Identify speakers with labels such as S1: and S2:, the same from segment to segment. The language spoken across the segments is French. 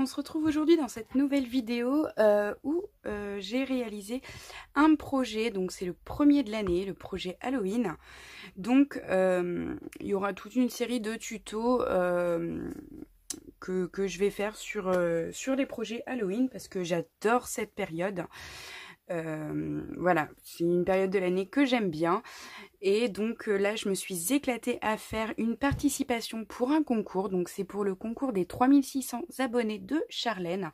S1: on se retrouve aujourd'hui dans cette nouvelle vidéo où j'ai réalisé un projet. Donc c'est le premier de l'année, le projet Halloween. Donc il y aura toute une série de tutos que je vais faire sur les projets Halloween parce que j'adore cette période. Voilà, c'est une période de l'année que j'aime bien. Et donc là, je me suis éclatée à faire une participation pour un concours. Donc c'est pour le concours des 3600 abonnés de Charlène.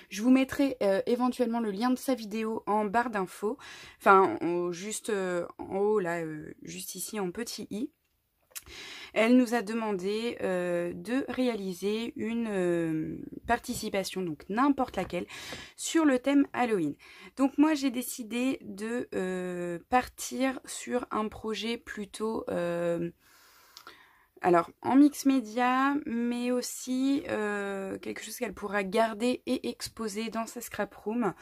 S1: Je vous mettrai éventuellement le lien de sa vidéo en barre d'infos. Enfin, juste en haut, là, juste ici en petit i. Elle nous a demandé de réaliser une participation, donc n'importe laquelle, sur le thème Halloween. Donc moi j'ai décidé de partir sur un projet plutôt alors en mix média, mais aussi quelque chose qu'elle pourra garder et exposer dans sa scrap room.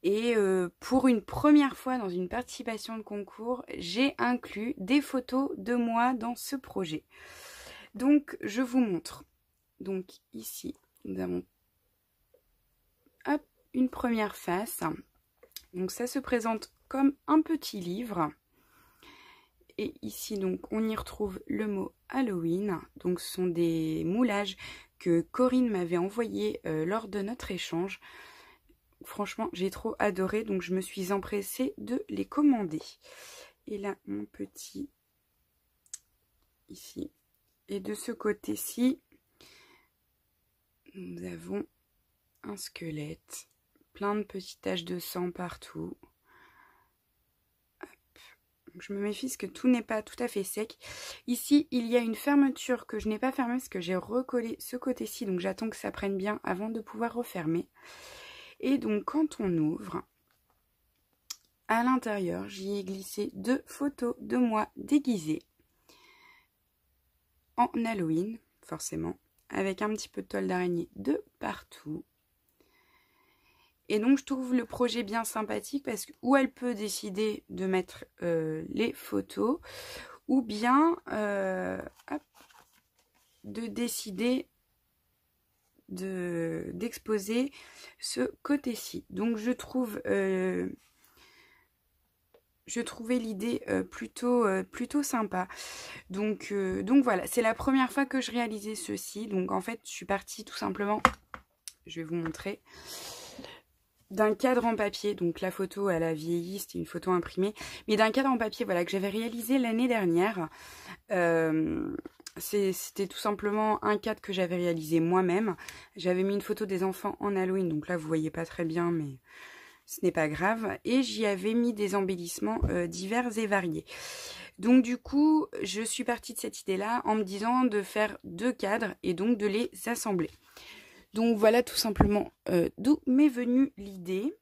S1: Et pour une première fois dans une participation de concours, j'ai inclus des photos de moi dans ce projet. Donc je vous montre. Donc ici, nous avons hop, une première face. Donc ça se présente comme un petit livre. Et ici donc on y retrouve le mot Halloween. Donc ce sont des moulages que Corinne m'avait envoyés lors de notre échange. Franchement, j'ai trop adoré, donc je me suis empressée de les commander. Et là, mon petit, ici. Et de ce côté-ci, nous avons un squelette. Plein de petites taches de sang partout. Hop. Donc, je me méfie parce que tout n'est pas tout à fait sec. Ici, il y a une fermeture que je n'ai pas fermée parce que j'ai recollé ce côté-ci. Donc, j'attends que ça prenne bien avant de pouvoir refermer. Et donc quand on ouvre, à l'intérieur, j'y ai glissé 2 photos de moi déguisée en Halloween, forcément, avec un petit peu de toile d'araignée de partout. Et donc je trouve le projet bien sympathique parce que où elle peut décider de mettre les photos, ou bien hop, de décider d'exposer ce côté-ci. Donc je trouvais l'idée plutôt sympa. Donc voilà, c'est la première fois que je réalisais ceci. Donc en fait, je suis partie tout simplement, je vais vous montrer, d'un cadre en papier. Donc la photo, elle a vieilli, c'était une photo imprimée, mais d'un cadre en papier, voilà, que j'avais réalisé l'année dernière. C'était tout simplement un cadre que j'avais réalisé moi-même. J'avais mis une photo des enfants en Halloween, donc là vous voyez pas très bien, mais ce n'est pas grave. Et j'y avais mis des embellissements divers et variés. Donc du coup, je suis partie de cette idée-là en me disant de faire 2 cadres et donc de les assembler. Donc voilà tout simplement d'où m'est venue l'idée.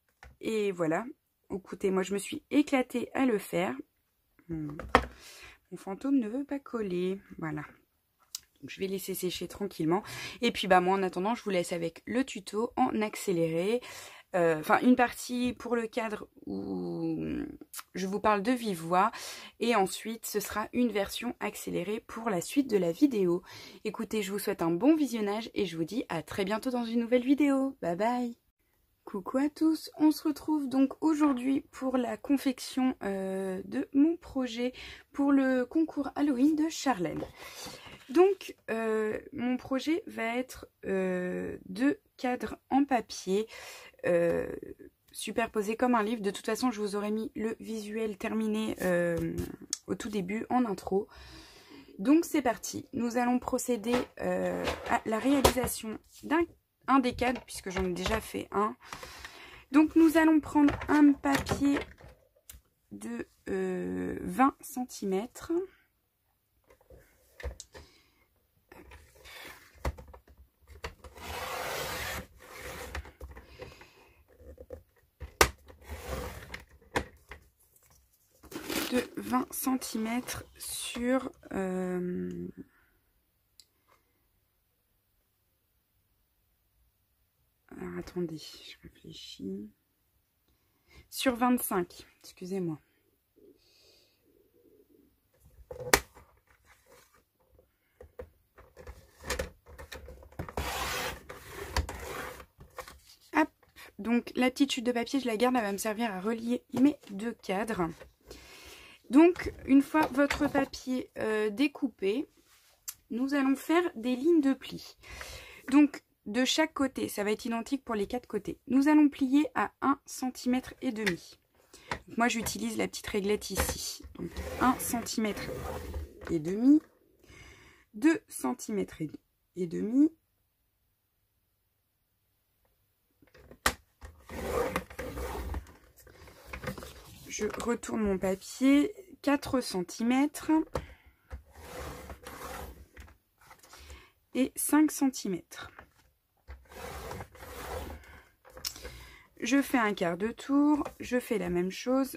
S1: Et voilà, écoutez, moi je me suis éclatée à le faire. Mon fantôme ne veut pas coller, voilà. Donc, je vais laisser sécher tranquillement. Et puis bah moi en attendant, je vous laisse avec le tuto en accéléré. Enfin une partie pour le cadre où je vous parle de vive voix. Et ensuite ce sera une version accélérée pour la suite de la vidéo. Écoutez, je vous souhaite un bon visionnage et je vous dis à très bientôt dans une nouvelle vidéo. Bye bye. Coucou à tous, on se retrouve donc aujourd'hui pour la confection de mon projet pour le concours Halloween de Charlène. Donc mon projet va être 2 cadres en papier superposés comme un livre. De toute façon je vous aurais mis le visuel terminé au tout début en intro. Donc c'est parti, nous allons procéder à la réalisation d'un des cadres puisque j'en ai déjà fait un. Donc nous allons prendre un papier de 20 cm. De 20 cm sur alors attendez, je réfléchis. Sur 25, excusez-moi. Donc la petite chute de papier, je la garde, elle va me servir à relier mes deux cadres. Donc une fois votre papier découpé, nous allons faire des lignes de pli. Donc de chaque côté, ça va être identique pour les 4 côtés. Nous allons plier à 1,5 cm. Moi j'utilise la petite réglette ici. Donc 1,5 cm, 2 cm et demi. Je retourne mon papier, 4 cm et 5 cm. Je fais un quart de tour, je fais la même chose,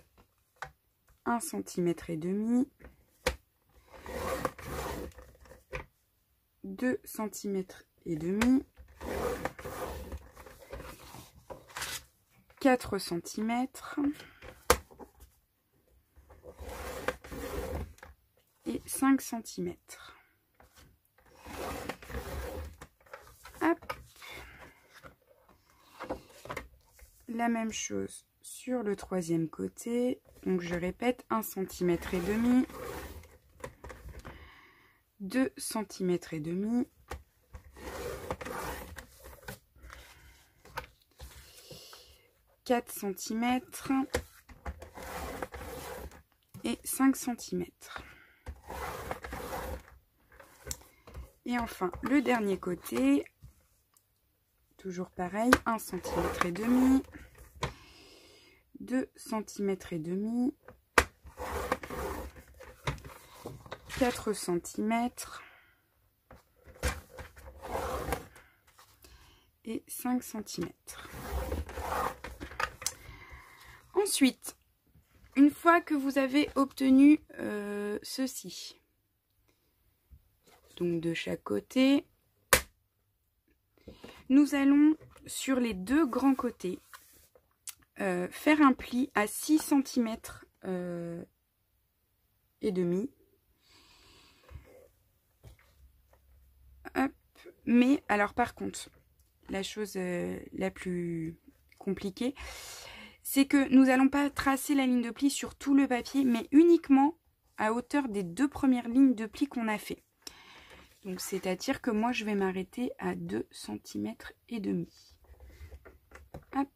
S1: 1 cm et demi, 2 cm et demi, 4 cm et 5 cm. Hop. La même chose sur le troisième côté. Donc je répète, 1 cm et demi, 2 cm et demi, 4 cm et 5 cm. Et enfin, le dernier côté, toujours pareil, 1 cm et demi, 2 cm et demi, 4 cm et 5 cm. Ensuite, une fois que vous avez obtenu ceci, donc de chaque côté, nous allons sur les deux grands côtés faire un pli à 6 cm et demi. Hop. Mais alors par contre, la chose la plus compliquée, c'est que nous n'allons pas tracer la ligne de pli sur tout le papier, mais uniquement à hauteur des deux premières lignes de pli qu'on a fait. Donc c'est-à-dire que moi je vais m'arrêter à 2 cm et demi. Hop,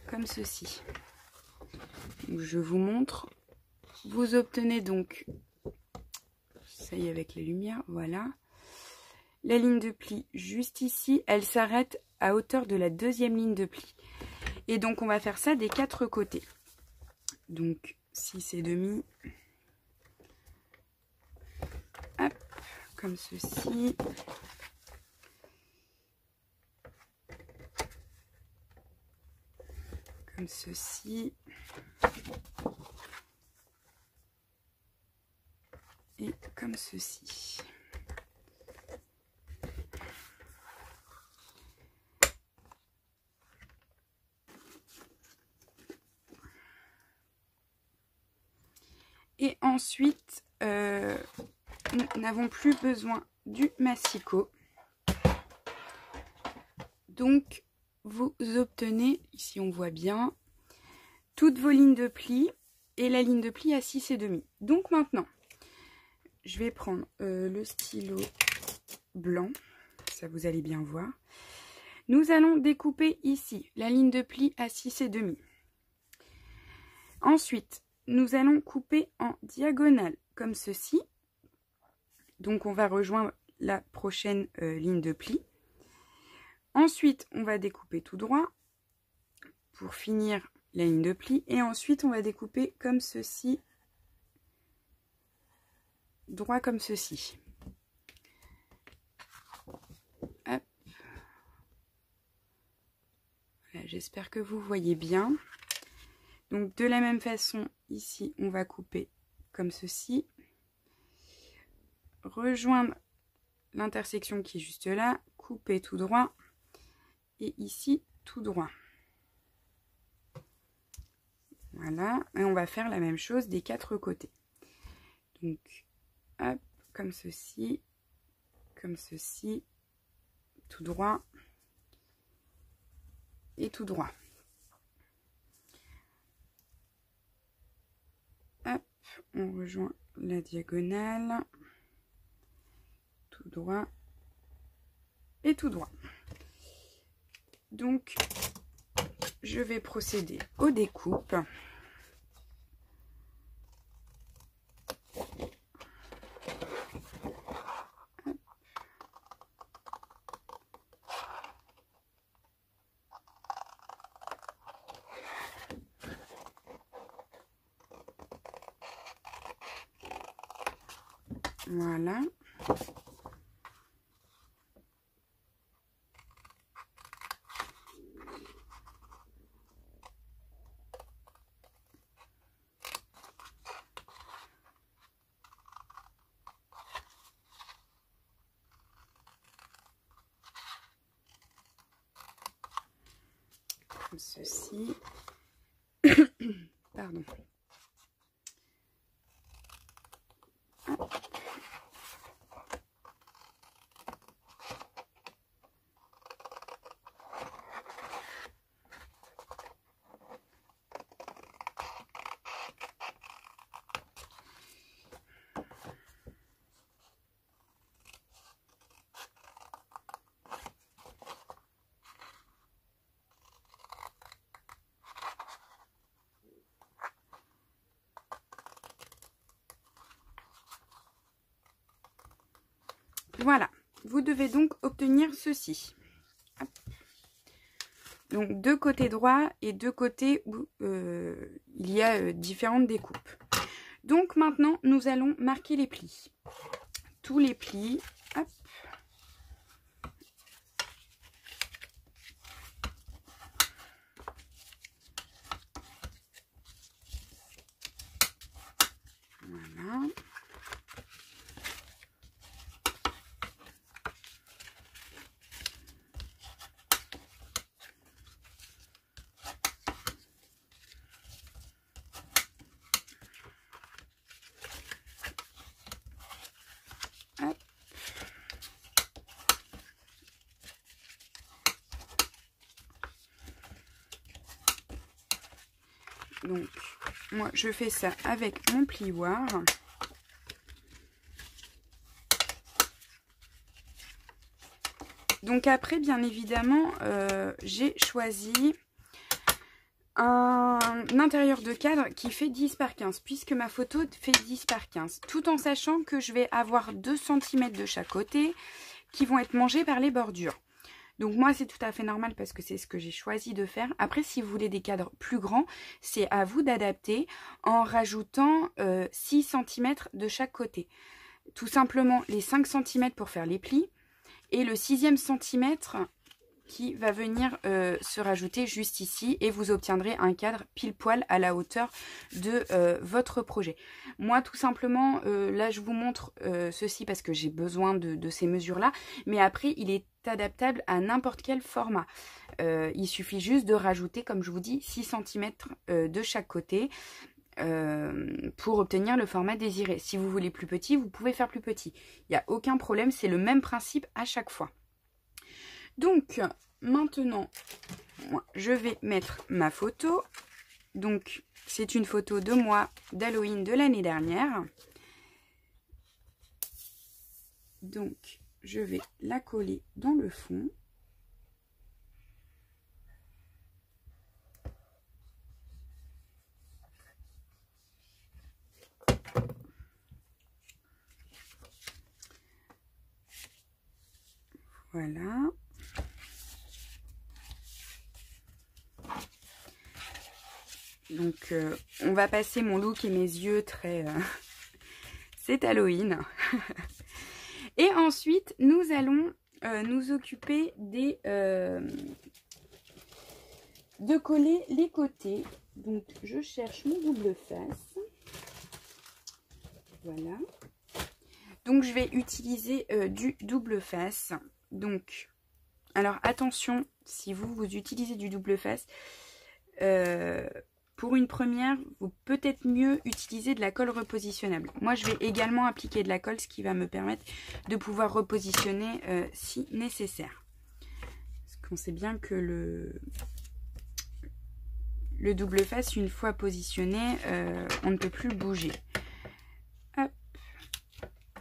S1: comme ceci. Donc, je vous montre. Vous obtenez donc, ça y est avec la lumière, voilà. La ligne de pli juste ici, elle s'arrête à hauteur de la deuxième ligne de pli. Et donc on va faire ça des 4 côtés. Donc 6 et demi. Hop, comme ceci. Comme ceci. Et comme ceci. Et ensuite, nous n'avons plus besoin du massicot. Donc, vous obtenez, ici on voit bien, toutes vos lignes de pli et la ligne de pli à 6 et demi. Donc maintenant, je vais prendre le stylo blanc, ça vous allez bien voir. Nous allons découper ici la ligne de pli à 6 et demi. Ensuite, nous allons couper en diagonale comme ceci. Donc on va rejoindre la prochaine ligne de pli. Ensuite, on va découper tout droit pour finir la ligne de pli. Et ensuite, on va découper comme ceci, droit comme ceci. Hop. Voilà, j'espère que vous voyez bien. Donc de la même façon, ici, on va couper comme ceci. Rejoindre l'intersection qui est juste là, couper tout droit. Et ici, tout droit. Voilà, et on va faire la même chose des 4 côtés. Donc, hop, comme ceci, tout droit, et tout droit. on rejoint la diagonale, tout droit et tout droit. Donc, je vais procéder aux découpes. Voilà. Comme ceci. Pardon. Voilà, vous devez donc obtenir ceci. Hop. Donc deux côtés droits et deux côtés où il y a différentes découpes. Donc maintenant, nous allons marquer les plis. Tous les plis. Hop. Voilà. Hop. Donc, moi, je fais ça avec mon plioir. Donc après, bien évidemment, j'ai choisi un intérieur de cadre qui fait 10 par 15, puisque ma photo fait 10 par 15, tout en sachant que je vais avoir 2 cm de chaque côté qui vont être mangés par les bordures. Donc moi, c'est tout à fait normal parce que c'est ce que j'ai choisi de faire. Après, si vous voulez des cadres plus grands, c'est à vous d'adapter en rajoutant 6 cm de chaque côté. Tout simplement les 5 cm pour faire les plis et le 6e centimètre qui va venir se rajouter juste ici et vous obtiendrez un cadre pile poil à la hauteur de votre projet. Moi tout simplement là je vous montre ceci parce que j'ai besoin de ces mesures là, mais après il est adaptable à n'importe quel format. Il suffit juste de rajouter, comme je vous dis, 6 cm de chaque côté pour obtenir le format désiré. Si vous voulez plus petit, vous pouvez faire plus petit, il n'y a aucun problème, c'est le même principe à chaque fois. Donc, maintenant, moi, je vais mettre ma photo. Donc, c'est une photo de moi d'Halloween de l'année dernière. Donc, je vais la coller dans le fond. Voilà. Donc, on va passer mon look et mes yeux très... c'est Halloween. Et ensuite, nous allons nous occuper des, de coller les côtés. Donc, je cherche mon double face. Voilà. Donc, je vais utiliser du double face. Donc, alors attention, si vous utilisez du double face, pour une première, vous peut-être mieux utiliser de la colle repositionnable. Moi, je vais également appliquer de la colle, ce qui va me permettre de pouvoir repositionner si nécessaire. Parce qu'on sait bien que le double face, une fois positionné, on ne peut plus le bouger.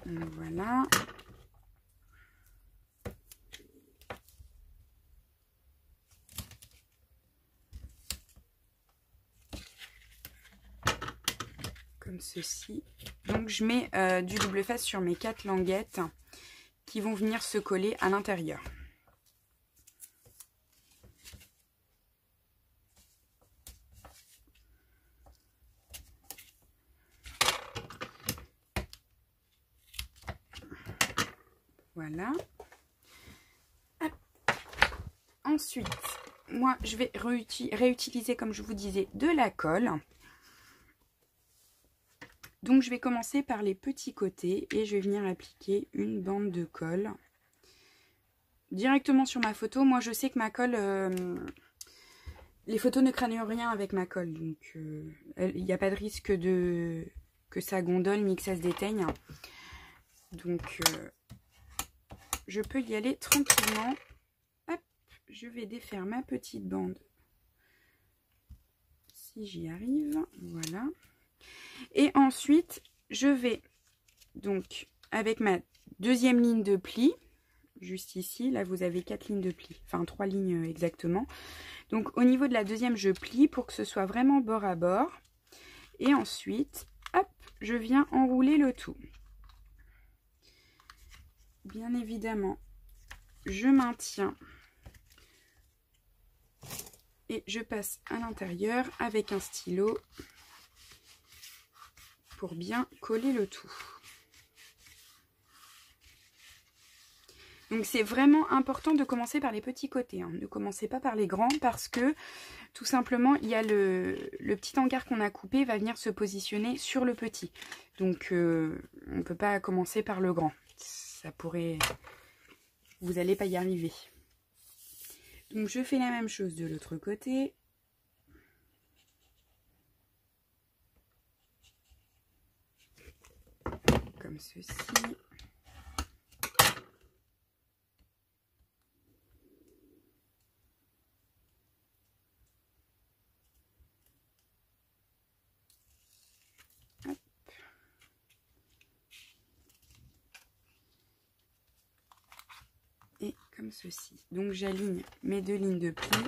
S1: Donc, voilà. Comme ceci. Donc je mets du double face sur mes 4 languettes qui vont venir se coller à l'intérieur. Voilà. Hop. Ensuite, moi je vais réutiliser, comme je vous disais, de la colle. Donc je vais commencer par les petits côtés et je vais venir appliquer une bande de colle directement sur ma photo. Moi je sais que ma colle, les photos ne craignent rien avec ma colle, donc il n'y a pas de risque que ça gondole ni que ça se déteigne. Donc je peux y aller tranquillement. Hop, je vais défaire ma petite bande si j'y arrive. Voilà. Et ensuite, je vais donc avec ma deuxième ligne de pli, juste ici, là vous avez 4 lignes de pli, enfin 3 lignes exactement. Donc au niveau de la deuxième, je plie pour que ce soit vraiment bord à bord. Et ensuite, hop, je viens enrouler le tout. Bien évidemment, je maintiens et je passe à l'intérieur avec un stylo pour bien coller le tout. Donc c'est vraiment important de commencer par les petits côtés, hein. Ne commencez pas par les grands parce que tout simplement il y a le petit encart qu'on a coupé va venir se positionner sur le petit. Donc on ne peut pas commencer par le grand. Ça pourrait... Vous n'allez pas y arriver. Donc je fais la même chose de l'autre côté. Comme ceci. Hop. Et comme ceci. Donc j'aligne mes 2 lignes de pli.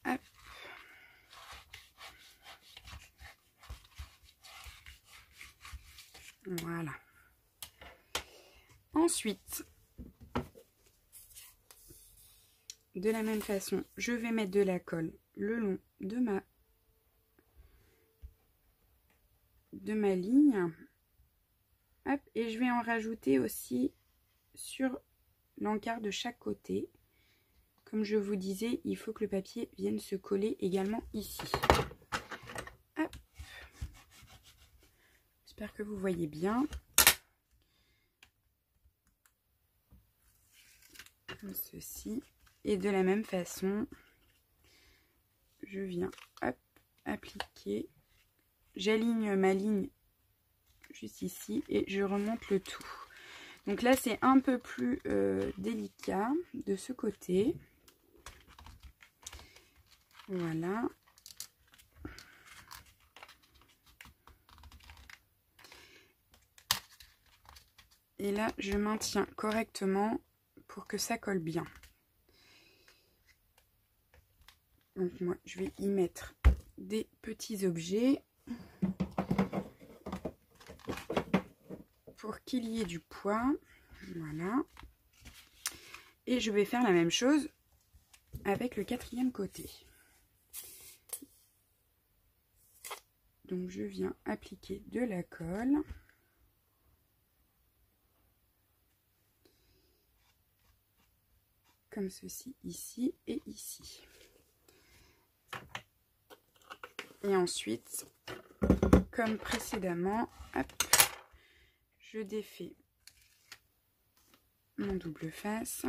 S1: Hop. Voilà. Ensuite, de la même façon, je vais mettre de la colle le long de ma ligne. Hop, et je vais en rajouter aussi sur l'encart de chaque côté. Comme je vous disais, il faut que le papier vienne se coller également ici. Hop. J'espère que vous voyez bien. Comme ceci. Et de la même façon, je viens hop, appliquer. J'aligne ma ligne juste ici et je remonte le tout. Donc là, c'est un peu plus délicat de ce côté. Voilà. Et là, je maintiens correctement pour que ça colle bien. Donc moi, je vais y mettre des petits objets pour qu'il y ait du poids. Voilà. Et je vais faire la même chose avec le 4e côté. Donc je viens appliquer de la colle. Comme ceci, ici et ici. Et ensuite, comme précédemment, hop, je défais mon double face.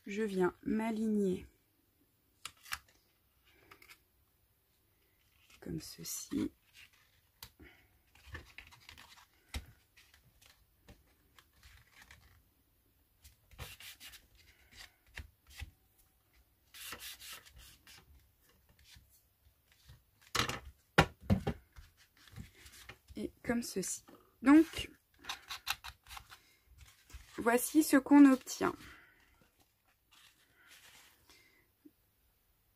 S1: Je viens m'aligner comme ceci. et comme ceci. Donc, voici ce qu'on obtient.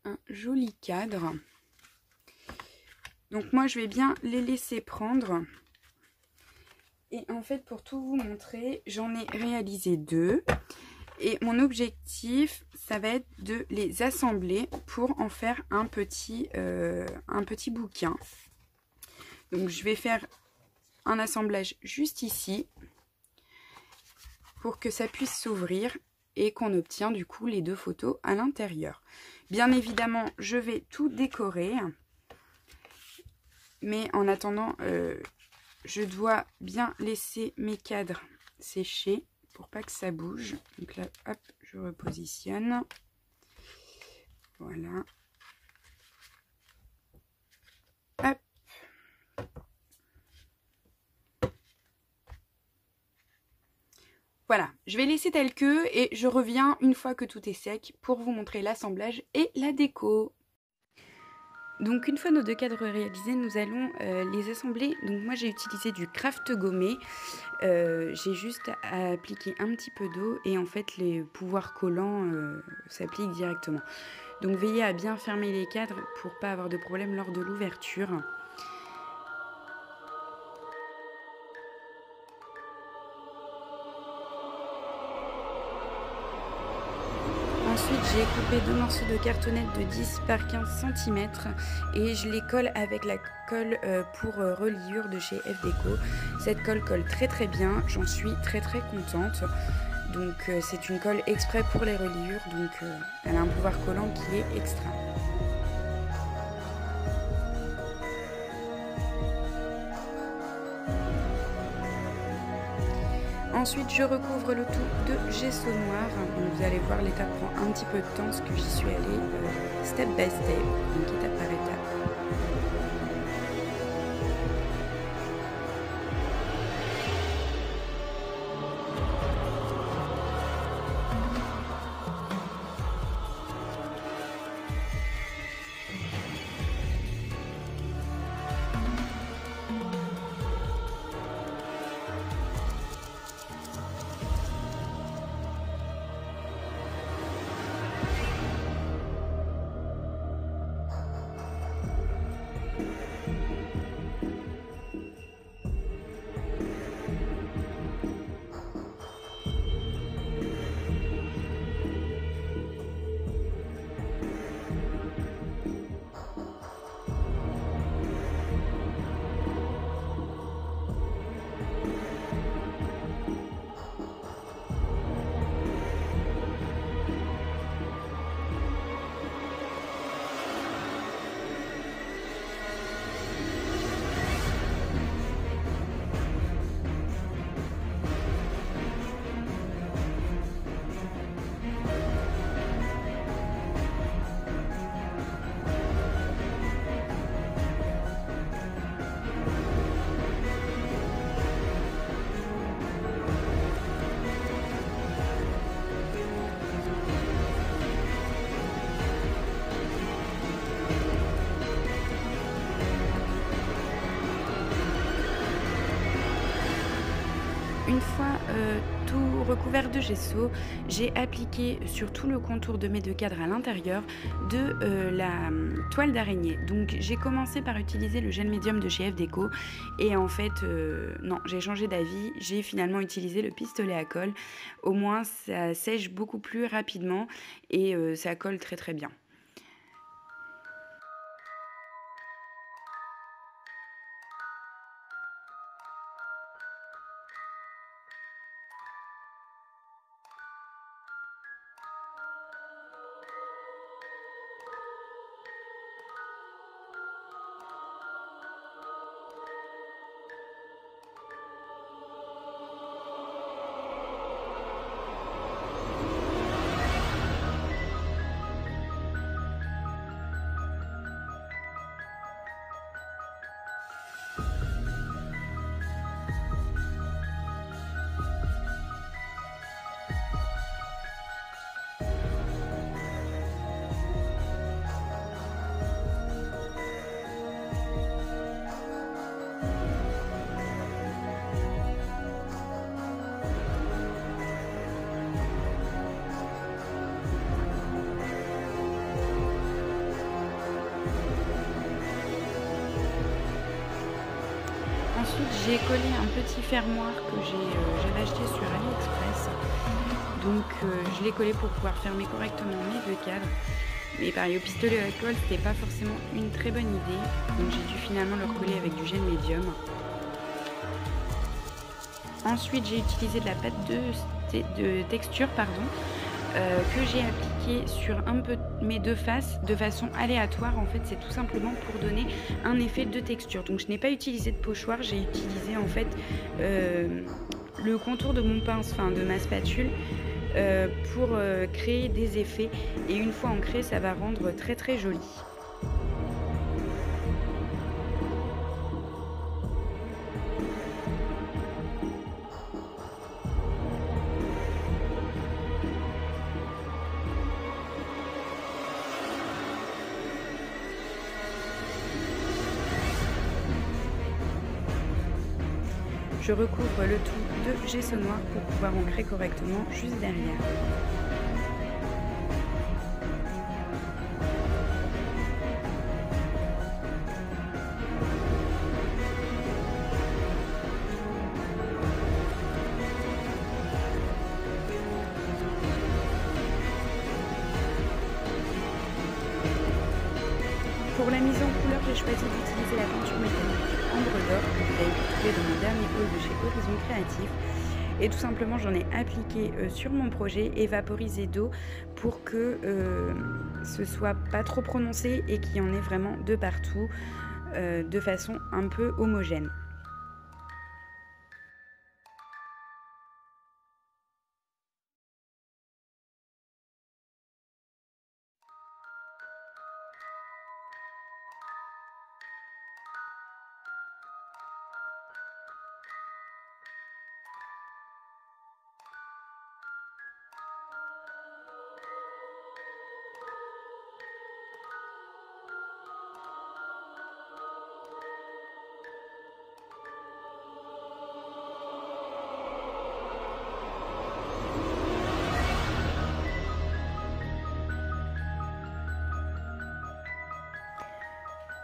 S1: Un joli cadre. Donc moi, je vais bien les laisser prendre. Et en fait, pour tout vous montrer, j'en ai réalisé 2. Et mon objectif, ça va être de les assembler pour en faire un petit bouquin. Donc je vais faire un assemblage juste ici pour que ça puisse s'ouvrir et qu'on obtient du coup les 2 photos à l'intérieur. Bien évidemment, je vais tout décorer. Mais en attendant, je dois bien laisser mes cadres sécher pour pas que ça bouge. Donc là, hop, je repositionne. Voilà. Hop. Voilà, je vais laisser tel que et je reviens une fois que tout est sec pour vous montrer l'assemblage et la déco. Donc une fois nos 2 cadres réalisés, nous allons les assembler. Donc moi j'ai utilisé du craft gommé. J'ai juste à appliquer un petit peu d'eau et en fait les pouvoirs collants s'appliquent directement. Donc veillez à bien fermer les cadres pour pas avoir de problème lors de l'ouverture. Ensuite, j'ai coupé 2 morceaux de cartonnette de 10 par 15 cm et je les colle avec la colle pour reliure de chez FDeco. Cette colle colle très très bien, j'en suis très contente. Donc c'est une colle exprès pour les reliures, donc elle a un pouvoir collant qui est extra. Ensuite, je recouvre le tout de gesso noir. Donc, vous allez voir, l'étape prend un petit peu de temps parce que j'y suis allée step by step, donc étape par étape. Une fois tout recouvert de gesso, j'ai appliqué sur tout le contour de mes 2 cadres à l'intérieur de la toile d'araignée. Donc j'ai commencé par utiliser le gel médium de chez FDeco et en fait non, j'ai changé d'avis, j'ai finalement utilisé le pistolet à colle. Au moins ça sèche beaucoup plus rapidement et ça colle très bien. Ensuite, j'ai collé un petit fermoir que j'avais acheté sur AliExpress. Donc, je l'ai collé pour pouvoir fermer correctement mes 2 cadres. Mais pareil, au pistolet à colle, c'était pas forcément une très bonne idée. Donc, j'ai dû finalement le recoller avec du gel médium. Ensuite, j'ai utilisé de la pâte de texture, que j'ai appliqué sur un peu mes 2 faces de façon aléatoire. En fait, c'est tout simplement pour donner un effet de texture. Donc, je n'ai pas utilisé de pochoir, j'ai utilisé en fait le contour de mon pince, de ma spatule, pour créer des effets. Et une fois ancré, ça va rendre très très joli. Je recouvre le tout de gesso noir pour pouvoir ancrer correctement juste derrière. Pour la mise en couleur, j'ai choisi d'utiliser la peinture métallique Ambre d'Or que vous avez pu trouver dans mon dernier haul de chez Horizon Créatif. Et tout simplement, j'en ai appliqué sur mon projet et vaporisé d'eau pour que ce soit pas trop prononcé et qu'il y en ait vraiment de partout de façon un peu homogène.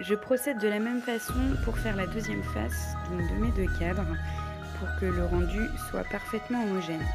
S1: Je procède de la même façon pour faire la deuxième face de mes 2 cadres pour que le rendu soit parfaitement homogène.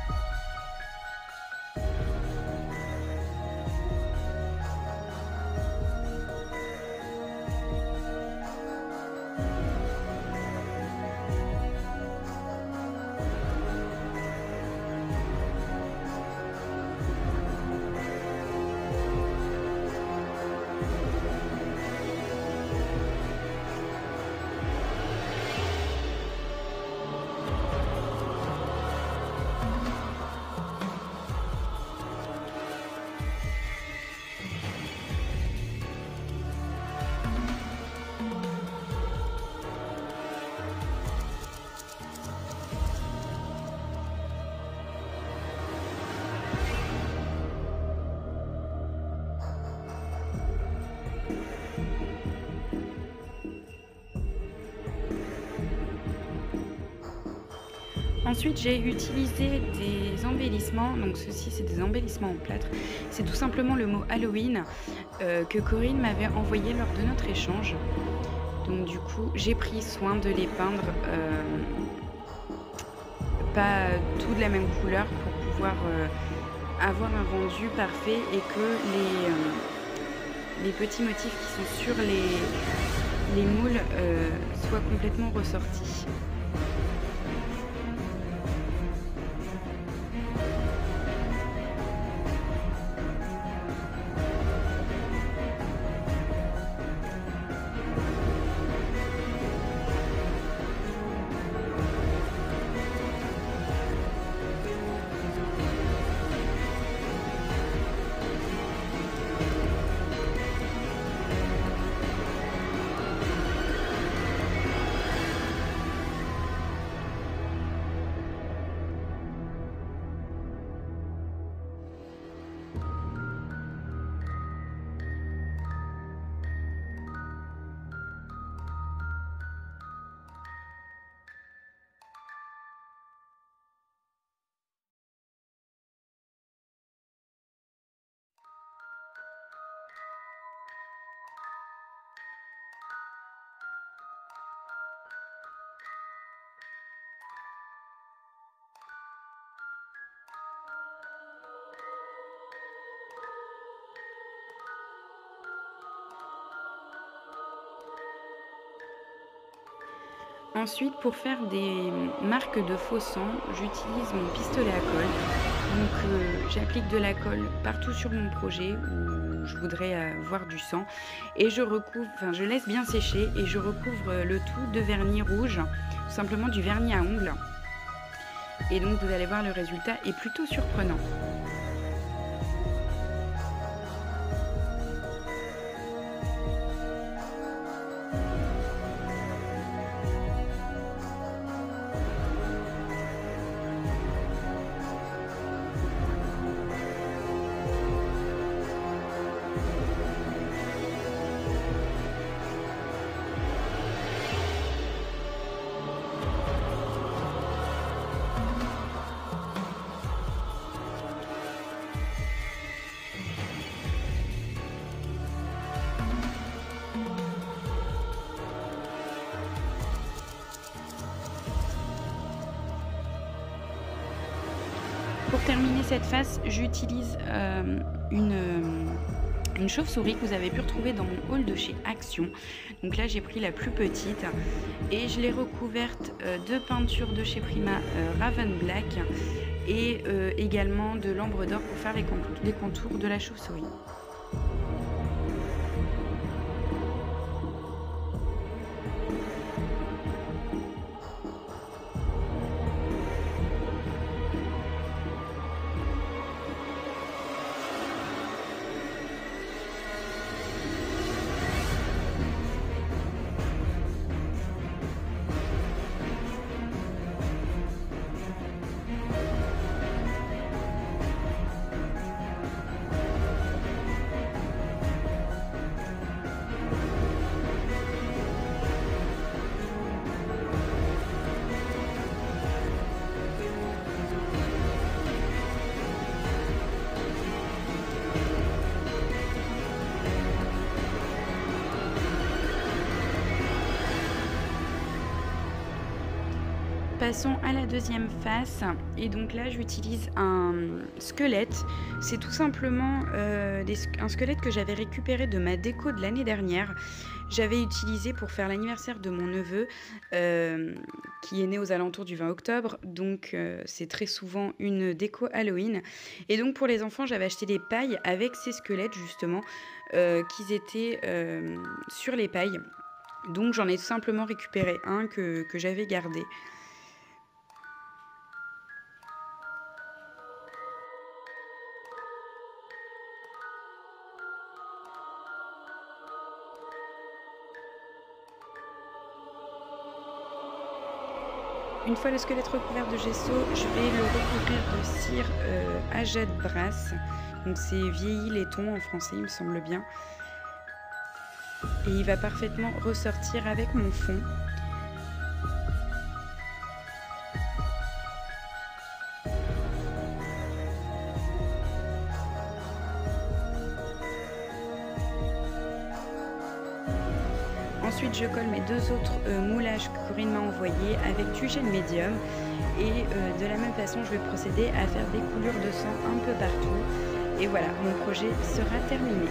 S1: Ensuite, j'ai utilisé des embellissements. Donc ceci, c'est des embellissements en plâtre. C'est tout simplement le mot Halloween que Corinne m'avait envoyé lors de notre échange. Donc du coup, j'ai pris soin de les peindre pas tout de la même couleur pour pouvoir avoir un rendu parfait et que les petits motifs qui sont sur les moules soient complètement ressortis. Ensuite, pour faire des marques de faux sang, j'utilise mon pistolet à colle. Donc, j'applique de la colle partout sur mon projet où je voudrais voir du sang. Et je laisse bien sécher et je recouvre le tout de vernis rouge, tout simplement du vernis à ongles. Et donc, vous allez voir, le résultat est plutôt surprenant. Pour terminer cette face, j'utilise une chauve-souris que vous avez pu retrouver dans mon haul de chez Action. Donc là, j'ai pris la plus petite et je l'ai recouverte de peinture de chez Prima Raven Black et également de l'ambre d'or pour faire les contours de la chauve-souris. Passons à la deuxième face et donc là j'utilise un squelette. C'est tout simplement un squelette que j'avais récupéré de ma déco de l'année dernière. J'avais utilisé pour faire l'anniversaire de mon neveu qui est né aux alentours du 20 octobre. Donc c'est très souvent une déco Halloween. Et donc pour les enfants j'avais acheté des pailles avec ces squelettes justement qui étaient sur les pailles. Donc j'en ai tout simplement récupéré un que j'avais gardé. Une fois le squelette recouvert de gesso, je vais le recouvrir de cire à jet de brasse. Donc c'est vieilli laiton en français, il me semble bien. Et il va parfaitement ressortir avec mon fond. Ensuite, je colle mes deux autres moulages que Corinne m'a envoyés avec du gel médium. Et de la même façon, je vais procéder à faire des coulures de sang un peu partout. Et voilà, mon projet sera terminé.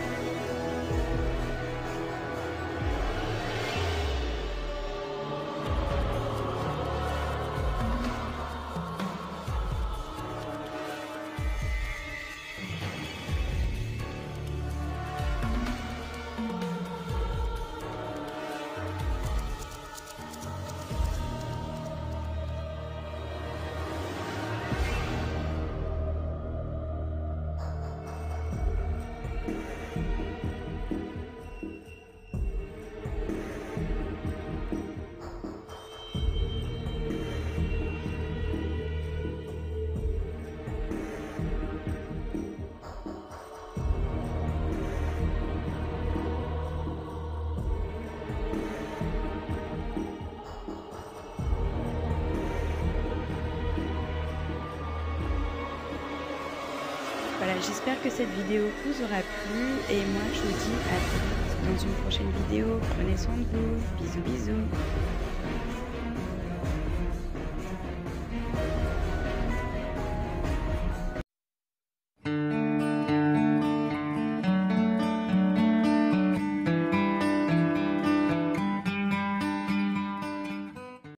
S1: Voilà, j'espère que cette vidéo vous aura plu et moi je vous dis à très vite dans une prochaine vidéo. Prenez soin de vous. Bisous bisous.